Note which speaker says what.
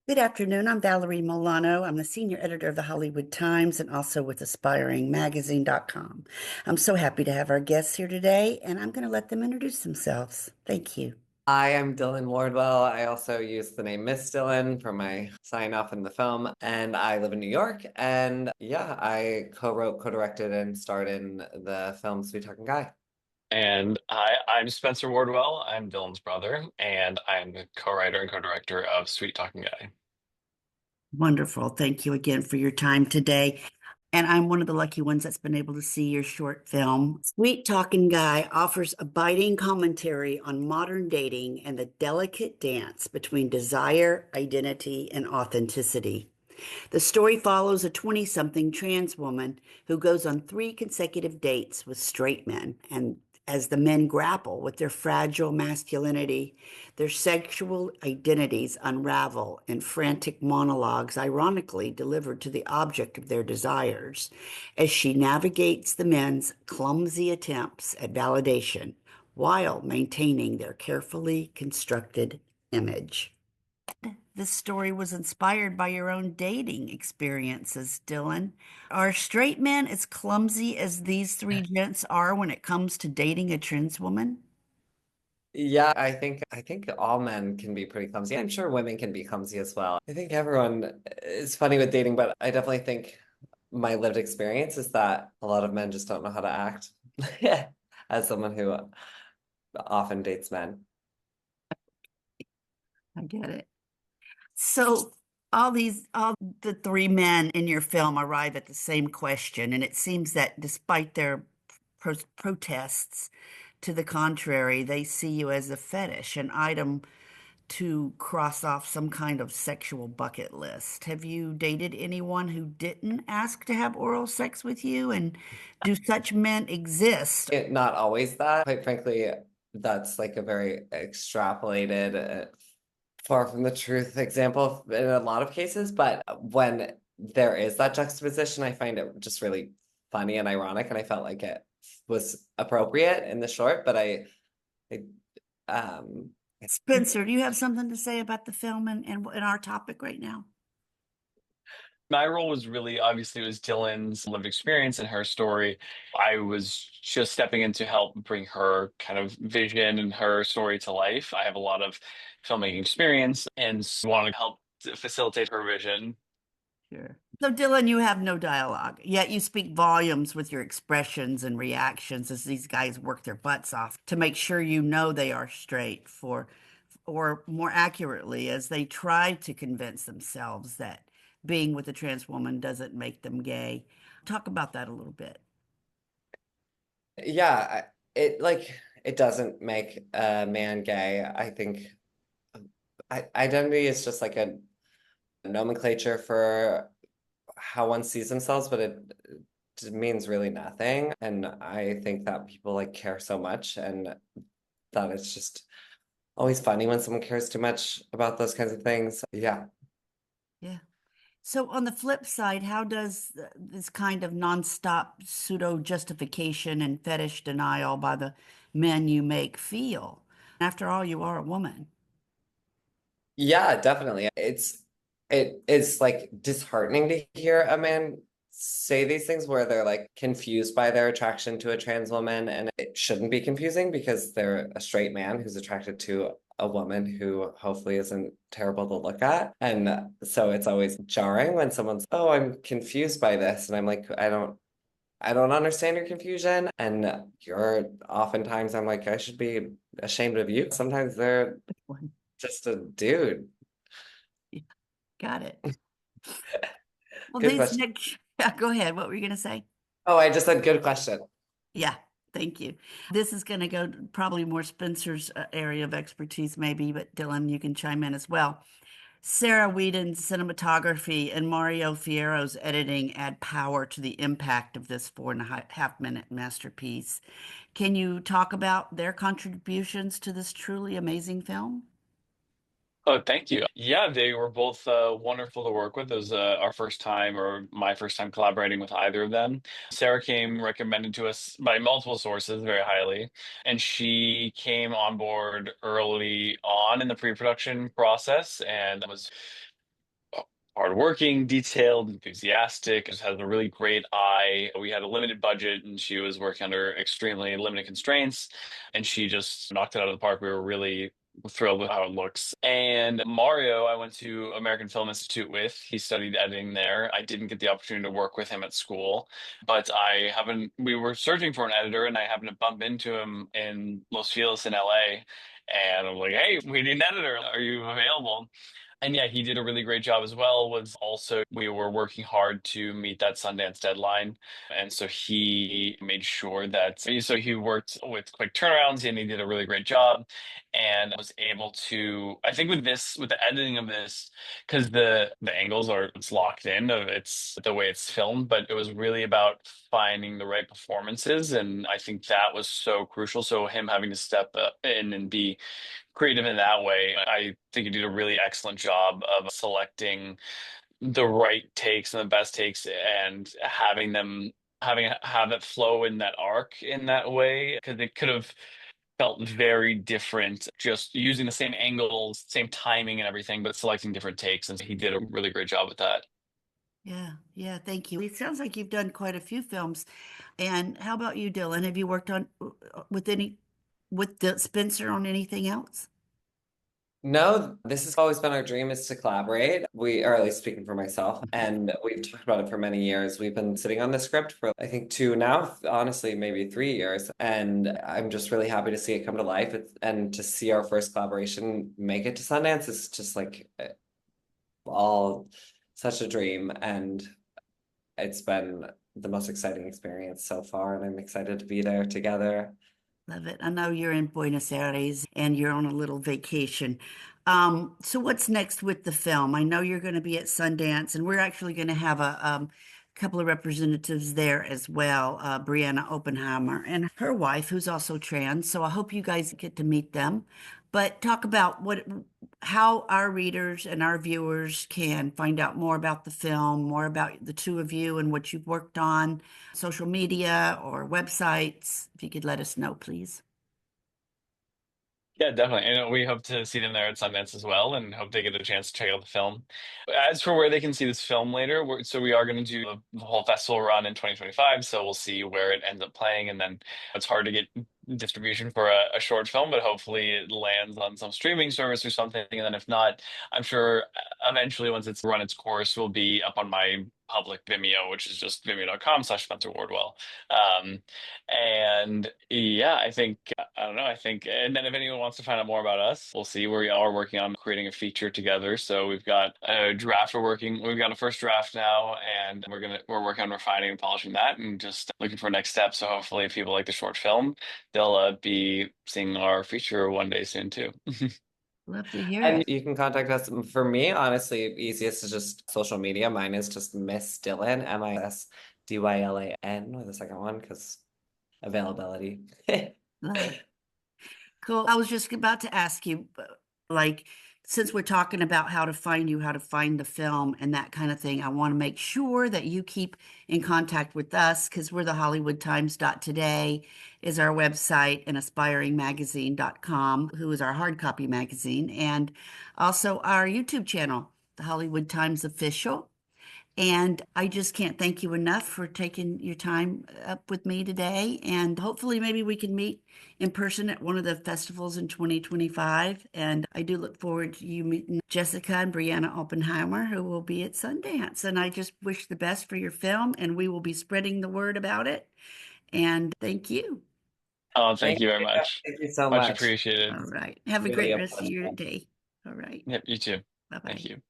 Speaker 1: Good afternoon. I'm Valerie Milano. I'm the senior editor of the Hollywood Times and also with aspiringmagazine.com. I'm so happy to have our guests here today, and I'm going to let them introduce themselves. Thank you.
Speaker 2: I am Dylan Wardwell. I also use the name Miss Dylan for my sign off in the film, and I live in New York. And yeah, I co-wrote, co-directed, and starred in the film Sweet Talkin Guy.
Speaker 3: And I'm Spencer Wardwell. I'm Dylan's brother, and I'm the co-writer and co-director of Sweet Talking Guy.
Speaker 1: Wonderful. Thank you again for your time today. And I'm one of the lucky ones that's been able to see your short film. Sweet Talking Guy offers a biting commentary on modern dating and the delicate dance between desire, identity, and authenticity. The story follows a 20-something trans woman who goes on three consecutive dates with straight men. And as the men grapple with their fragile masculinity, their sexual identities unravel in frantic monologues, ironically delivered to the object of their desires, as she navigates the men's clumsy attempts at validation while maintaining their carefully constructed image. This story was inspired by your own dating experiences, Dylan. Are straight men as clumsy as these three gents are when it comes to dating a trans woman?
Speaker 2: Yeah, I think all men can be pretty clumsy. I'm sure women can be clumsy as well. I think everyone is funny with dating, but I definitely think my lived experience is that a lot of men just don't know how to act. As someone who often dates men.
Speaker 1: I get it. So all the three men in your film arrive at the same question, and it seems that despite their protests to the contrary, they see you as a fetish, an item to cross off some kind of sexual bucket list. Have you dated anyone who didn't ask to have oral sex with you? And do such men exist?
Speaker 2: Not always that. Quite frankly, that's like a very extrapolated, far from the truth example in a lot of cases. But when there is that juxtaposition, I find it just really funny and ironic, and I felt like it was appropriate in the short. But I um,
Speaker 1: Spencer, do you have something to say about the film and our topic right now?
Speaker 3: My role was really obviously it was Dylan's lived experience and her story. I was just stepping in to help bring her kind of vision and her story to life. I have a lot of filmmaking experience and want to help to facilitate her vision.
Speaker 1: Sure. So, Dylan, you have no dialogue, yet you speak volumes with your expressions and reactions as these guys work their butts off to make sure you know they are straight or more accurately, as they try to convince themselves that being with a trans woman doesn't make them gay. Talk about that a little bit.
Speaker 2: yeah, it doesn't make a man gay. I think identity is just like a nomenclature for how one sees themselves, but it means really nothing. And I think that people like care so much, and that it's just always funny when someone cares too much about those kinds of things. Yeah.
Speaker 1: Yeah. So, on the flip side, how does this kind of nonstop pseudo justification and fetish denial by the men you make feel? After all, you are a woman.
Speaker 2: Yeah, definitely. It is like disheartening to hear a man say these things where they're like confused by their attraction to a trans woman, and it shouldn't be confusing because they're a straight man who's attracted to a woman who hopefully isn't terrible to look at. And so it's always jarring when someone's, "Oh, I'm confused by this." And I'm like, I don't understand your confusion. And you're oftentimes I'm like, I should be ashamed of you. Sometimes they're just a dude.
Speaker 1: Yeah, got it. Well,
Speaker 2: Good
Speaker 1: these
Speaker 2: question.
Speaker 1: next, yeah, go ahead. What were you going to say?
Speaker 2: Oh, I just said good question.
Speaker 1: Yeah, thank you. This is going to go probably more Spencer's area of expertise, maybe, but Dylan, you can chime in as well. Sarah Whedon's cinematography and Mario Fierro's editing add power to the impact of this 4.5 minute masterpiece. Can you talk about their contributions to this truly amazing film?
Speaker 3: Oh, thank you. Yeah, they were both wonderful to work with. It was our first time, or my first time collaborating with either of them. Sarah came recommended to us by multiple sources very highly, and she came on board early on in the pre-production process and was hardworking, detailed, enthusiastic, just has a really great eye. We had a limited budget and she was working under extremely limited constraints and she just knocked it out of the park. We were really thrilled with how it looks. And Mario, I went to American Film Institute with. He studied editing there. I didn't get the opportunity to work with him at school, but we were searching for an editor and I happened to bump into him in Los Feliz in LA. And I'm like, hey, we need an editor. Are you available? And yeah, he did a really great job as well. Was also, we were working hard to meet that Sundance deadline. And so he made sure that, so he worked with quick turnarounds and he did a really great job and was able to, I think with the editing of this, because the angles are, it's locked in, it's the way it's filmed, but it was really about finding the right performances. And I think that was so crucial. So him having to step in and be creative in that way. I think you did a really excellent job of selecting the right takes and the best takes and have it flow in that arc in that way because it could have felt very different just using the same angles, same timing and everything, but selecting different takes. And he did a really great job with that.
Speaker 1: Yeah, yeah, thank you. It sounds like you've done quite a few films. And how about you, Dylan? Have you worked on with Spencer on anything else?
Speaker 2: No, this has always been our dream is to collaborate. Or at least speaking for myself, and we've talked about it for many years. We've been sitting on the script for I think 2 now, honestly, maybe 3 years. And I'm just really happy to see it come to life. And to see our first collaboration make it to Sundance is just like all such a dream. And it's been the most exciting experience so far, and I'm excited to be there together.
Speaker 1: Love it. I know you're in Buenos Aires and you're on a little vacation. So what's next with the film? I know you're going to be at Sundance, and we're actually going to have a couple of representatives there as well. Brianna Oppenheimer and her wife, who's also trans. So I hope you guys get to meet them. But talk about how our readers and our viewers can find out more about the film, more about the two of you and what you've worked on, social media or websites. If you could let us know, please.
Speaker 3: Yeah, definitely. And we hope to see them there at Sundance as well and hope they get a chance to check out the film. As for where they can see this film later, so we are going to do the whole festival run in 2025. So we'll see where it ends up playing. And then it's hard to get distribution for a short film, but hopefully it lands on some streaming service or something. And then if not, I'm sure eventually once it's run its course, will be up on my public Vimeo, which is just vimeo.com/Spencer Wardwell. And yeah, I don't know. And then if anyone wants to find out more about us, we'll see. We are working on creating a feature together. So we've got a draft we've got a first draft now, and we're working on refining and polishing that and just looking for next steps. So hopefully, if people like the short film, they'll be seeing our feature one day soon too.
Speaker 1: Love to hear
Speaker 2: And
Speaker 1: it.
Speaker 2: you can contact us. For me, honestly, easiest is just social media. Mine is just Miss Dylan, MISDYLAN, or the second one, because availability.
Speaker 1: Love it. Cool. I was just about to ask you, like, since we're talking about how to find you, how to find the film and that kind of thing, I want to make sure that you keep in contact with us because we're the Hollywood Times. Today is our website and aspiringmagazine.com, who is our hard copy magazine, and also our YouTube channel, the Hollywood Times Official. And I just can't thank you enough for taking your time up with me today. And hopefully, maybe we can meet in person at one of the festivals in 2025. And I do look forward to you meeting Jessica and Brianna Oppenheimer, who will be at Sundance. And I just wish the best for your film, and we will be spreading the word about it. And thank you.
Speaker 3: Oh, thank
Speaker 2: Thank
Speaker 3: you very
Speaker 2: you.
Speaker 3: much.
Speaker 2: Thank you so
Speaker 3: Much
Speaker 2: much.
Speaker 3: appreciated.
Speaker 1: All right. Have a
Speaker 2: Really
Speaker 1: great
Speaker 2: a
Speaker 1: rest of your
Speaker 2: pleasure.
Speaker 1: day. All right.
Speaker 3: Yep, you too.
Speaker 1: Bye
Speaker 3: Thank
Speaker 1: bye.
Speaker 3: you.